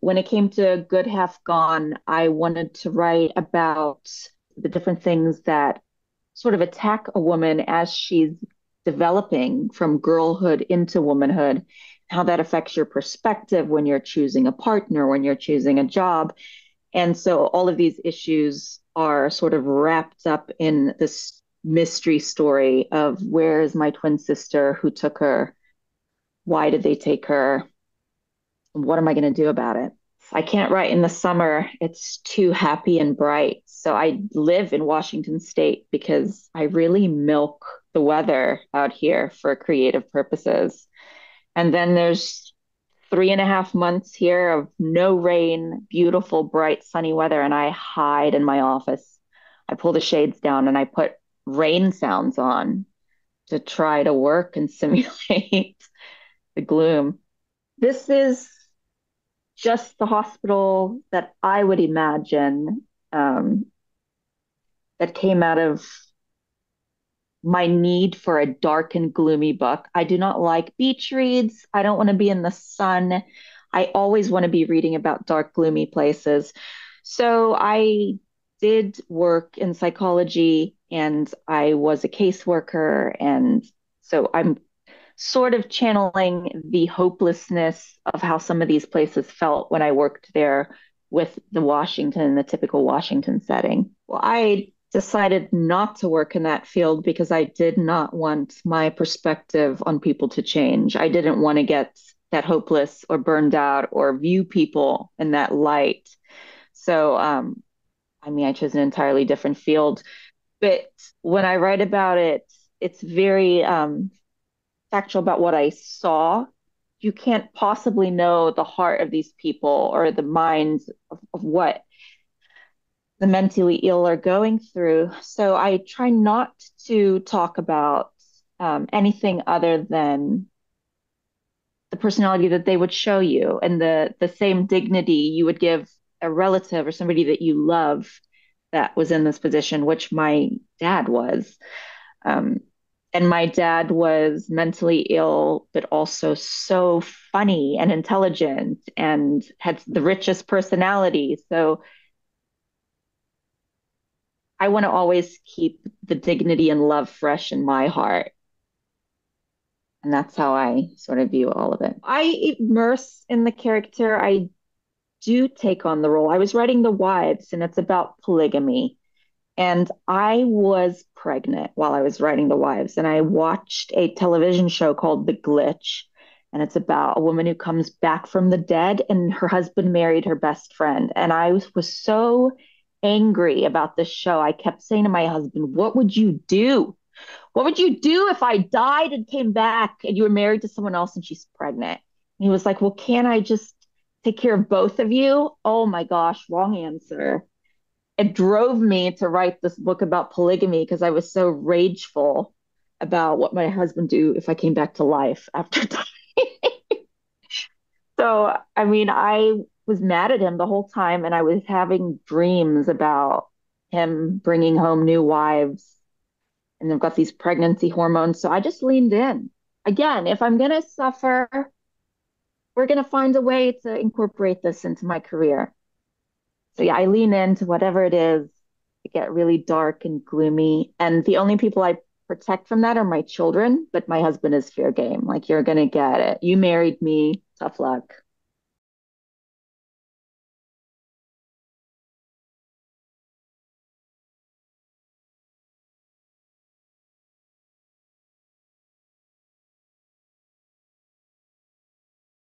when it came to Good Half Gone, I wanted to write about the different things that sort of attack a woman as she's developing from girlhood into womanhood, how that affects your perspective when you're choosing a partner, when you're choosing a job. And so all of these issues are sort of wrapped up in this mystery story of where is my twin sister, who took her, why did they take her, what am I going to do about it? I can't write in the summer. It's too happy and bright. So I live in Washington State because I really milk the weather out here for creative purposes. And then there's 3.5 months here of no rain, beautiful, bright, sunny weather. And I hide in my office. I pull the shades down and I put rain sounds on to try to work and simulate the gloom. This is just the hospital that I would imagine um, that came out of my need for a dark and gloomy book. I do not like beach reads. I don't want to be in the sun. I always want to be reading about dark, gloomy places. So I did work in psychology and I was a caseworker. And so I'm sort of channeling the hopelessness of how some of these places felt when I worked there with the typical Washington setting. Well, I decided not to work in that field because I did not want my perspective on people to change. I didn't want to get that hopeless or burned out or view people in that light. So, I mean, I chose an entirely different field. But when I write about it, it's very factual about what I saw. You can't possibly know the heart of these people or the minds of what the mentally ill are going through. So I try not to talk about anything other than the personality that they would show you and the same dignity you would give a relative or somebody that you love that was in this position, which my dad was. Um, and my dad was mentally ill, but also so funny and intelligent and had the richest personality. So I want to always keep the dignity and love fresh in my heart. And that's how I sort of view all of it. I immerse in the character. I do take on the role. I was writing The Wives, and it's about polygamy. And I was pregnant while I was writing The Wives, and I watched a television show called The Glitch. And it's about a woman who comes back from the dead, and her husband married her best friend. And I was so angry about this show. I kept saying to my husband, what would you do? What would you do if I died and came back and you were married to someone else and she's pregnant? And he was like, well, can't I just take care of both of you? Oh my gosh, wrong answer. It drove me to write this book about polygamy because I was so rageful about what my husband do if I came back to life after dying. So, I mean, I was mad at him the whole time, and I was having dreams about him bringing home new wives, and they've got these pregnancy hormones. So I just leaned in. Again, if I'm going to suffer, we're going to find a way to incorporate this into my career. So yeah, I lean into whatever it is to get really dark and gloomy. And the only people I protect from that are my children, but my husband is fair game. Like, you're going to get it. You married me. Tough luck.